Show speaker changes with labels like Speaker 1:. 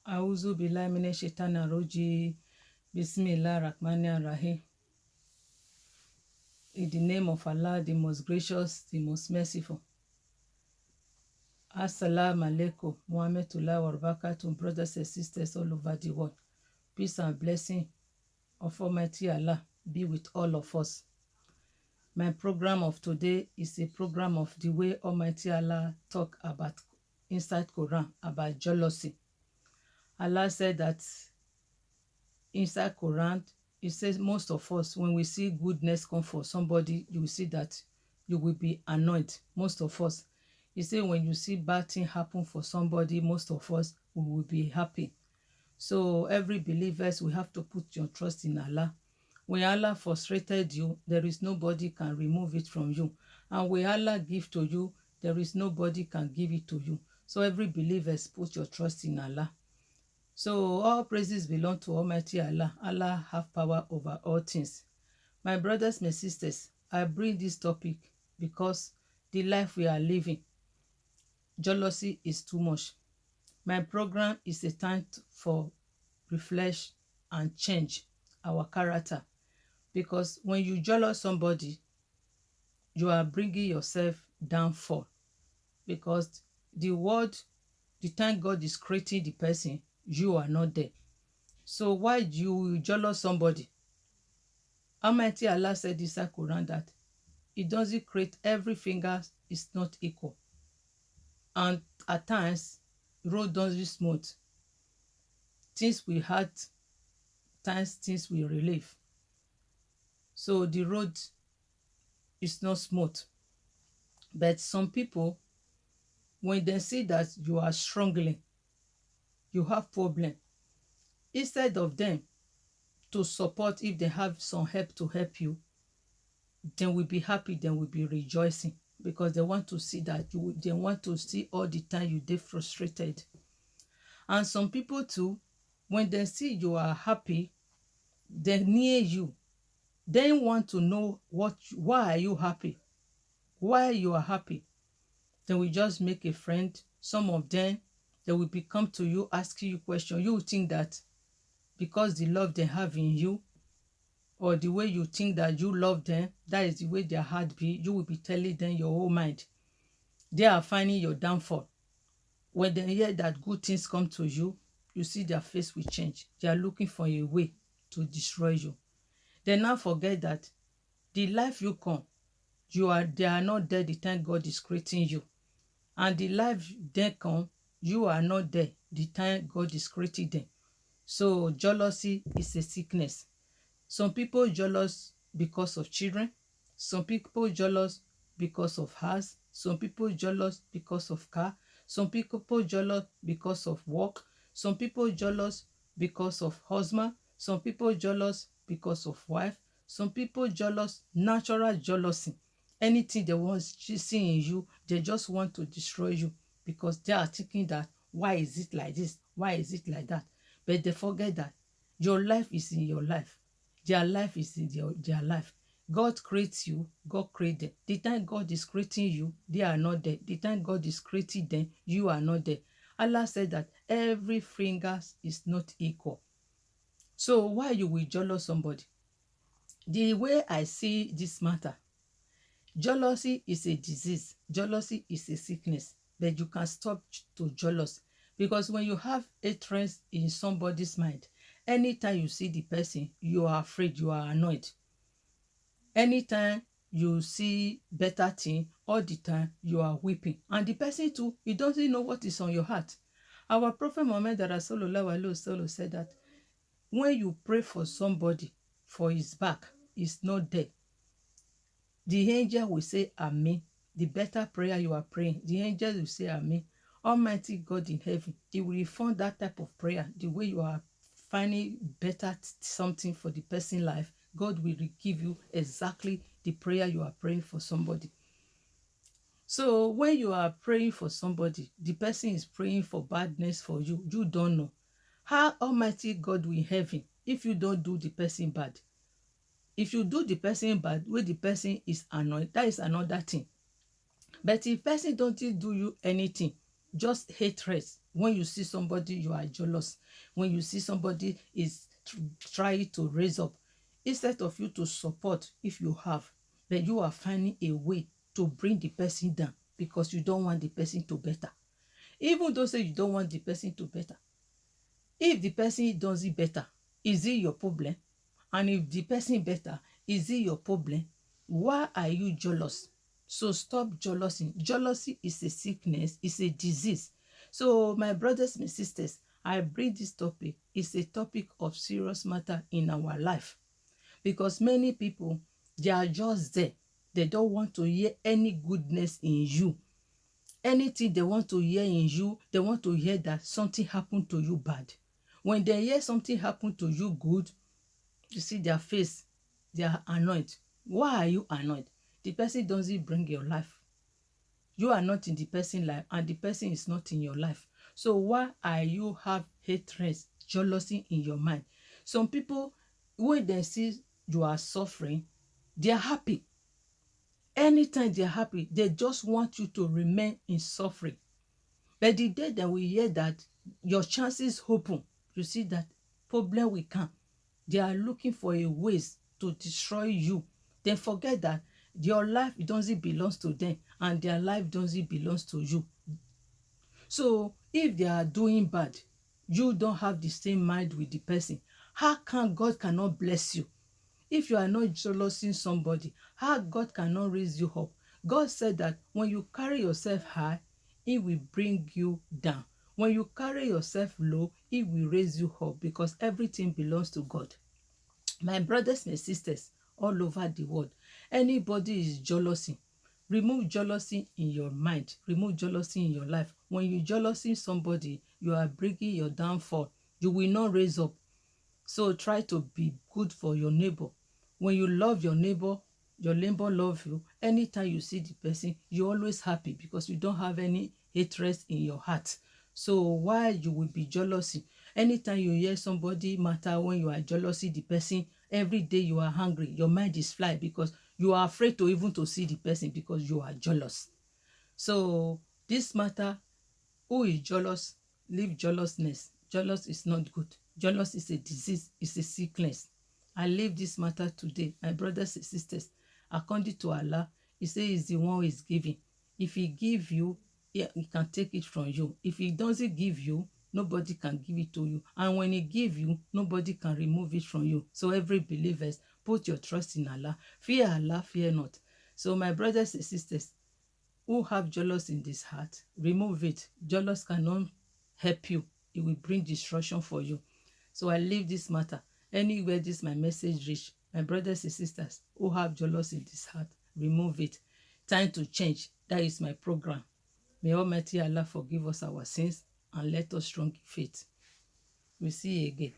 Speaker 1: Auzu billahi minash shaitani rajim. Bismillah rahman rahim. In the name of Allah, the most gracious, the most merciful. Assalamu alaikum, Muhammadullah wa barakatuh, brothers and sisters all over the world. Peace and blessing of Almighty Allah be with all of us. My program of today is a program of the way Almighty Allah talk about inside Quran, about jealousy. Allah said that inside Quran, it says most of us, when we see goodness come for somebody, you will see that you will be annoyed. Most of us. He said when you see bad thing happen for somebody, most of us we will be happy. So every believers, we have to put your trust in Allah. When Allah frustrated you, there is nobody can remove it from you. And when Allah give to you, there is nobody can give it to you. So every believers, put your trust in Allah. So all praises belong to Almighty Allah. Allah have power over all things. My brothers, my sisters, I bring this topic because the life we are living, jealousy is too much. My program is a time for refresh and change our character. Because when you jealous somebody, you are bringing yourself downfall. Because the time God is creating the person, you are not there. So why you jealous somebody? Almighty Allah said in the Quran that it doesn't create every finger is not equal. And at times, road doesn't smooth. Things we had, times things we relieve. So the road is not smooth. But some people, when they see that you are struggling, you have problem, instead of them to support, if they have some help to help you, they will be happy, they will be rejoicing, because they want to see that they want to see all the time you dey frustrated. And some people too, when they see you are happy, they near you, they want to know why are you happy, why you are happy. They will just make a friend. Some of them, they will come to you asking you questions. You will think that because the love they have in you, or the way you think that you love them, that is the way their heart be, you will be telling them your whole mind. They are finding your downfall. When they hear that good things come to you, you see their face will change. They are looking for a way to destroy you. They now forget that the life you come, they are not there the time God is creating you. And the life they come, you are not there the time God is creating them. So jealousy is a sickness. Some people jealous because of children. Some people jealous because of house. Some people jealous because of car. Some people jealous because of work. Some people jealous because of husband. Some people jealous because of wife. Some people jealous, natural jealousy. Anything they want to see in you, they just want to destroy you, because they are thinking that, why is it like this? Why is it like that? But they forget that your life is in your life. Their life is in their life. God creates you, God created them. The time God is creating you, they are not there. The time God is creating them, you are not there. Allah said that every finger is not equal. So why you will jealous somebody? The way I see this matter, jealousy is a disease. Jealousy is a sickness. But you can stop to jealous. Because when you have hatred in somebody's mind, anytime you see the person, you are afraid, you are annoyed. Anytime you see better thing, all the time you are weeping. And the person too, he doesn't know what is on your heart. Our Prophet Muhammad Sallallahu Alaihi Wasallam said that when you pray for somebody for his back, is not there, the angel will say Amen. The better prayer you are praying, the angel will say Amen. Almighty God in heaven, he will refund that type of prayer. The way you are finding better something for the person's life, God will give you exactly the prayer you are praying for somebody. So when you are praying for somebody, the person is praying for badness for you, you don't know. How Almighty God will in heaven, if you don't do the person bad? If you do the person bad, when the person is annoyed, that is another thing. But if person don't do you anything, just hatred. When you see somebody, you are jealous. When you see somebody is trying to raise up, instead of you to support, if you have, then you are finding a way to bring the person down because you don't want the person to better. Even though say you don't want the person to better, if the person does it better, is it your problem? And if the person better, is it your problem? Why are you jealous? So stop jealousy. Jealousy is a sickness, it's a disease. So my brothers and sisters, I bring this topic. It's a topic of serious matter in our life. Because many people, they are just there. They don't want to hear any goodness in you. Anything they want to hear in you, they want to hear that something happened to you bad. When they hear something happened to you good, you see their face, they are annoyed. Why are you annoyed? The person doesn't bring your life. You are not in the person's life and the person is not in your life. So why are you have hatred, jealousy in your mind? Some people, when they see you are suffering, they are happy. Anytime they are happy, they just want you to remain in suffering. But the day that we hear that your chances open, you see that problem will come. They are looking for a ways to destroy you. Then forget that your life doesn't belong to them and their life doesn't belong to you. So if they are doing bad, you don't have the same mind with the person. How can God cannot bless you? If you are not jealousing somebody, how God cannot raise you up? God said that when you carry yourself high, He will bring you down. When you carry yourself low, He will raise you up because everything belongs to God. My brothers and sisters all over the world, anybody is jealousy, remove jealousy in your mind, remove jealousy in your life. When you jealousy somebody, you are bringing your downfall. You will not raise up. So try to be good for your neighbor. When you love your neighbor love you. Anytime you see the person, you're always happy because you don't have any hatred in your heart. So why you will be jealousy? Anytime you hear somebody matter, when you are jealousy the person, every day you are hungry, your mind is fly because you are afraid to even to see the person because you are jealous. So this matter, who is jealous, leave jealousness. Jealous is not good. Jealous is a disease, it's a sickness. I leave this matter today, my brothers and sisters. According to Allah, He says He's the one who is giving. If He give you, He can take it from you. If He doesn't give you, nobody can give it to you. And when He give you, nobody can remove it from you. So every believers, put your trust in Allah. Fear Allah, fear not. So my brothers and sisters, who have jealous in this heart, remove it. Jealous cannot help you. It will bring destruction for you. So I leave this matter. Anywhere this my message reach, my brothers and sisters who have jealous in this heart, remove it. Time to change. That is my program. May Almighty Allah forgive us our sins and let us strong in faith. We see you again.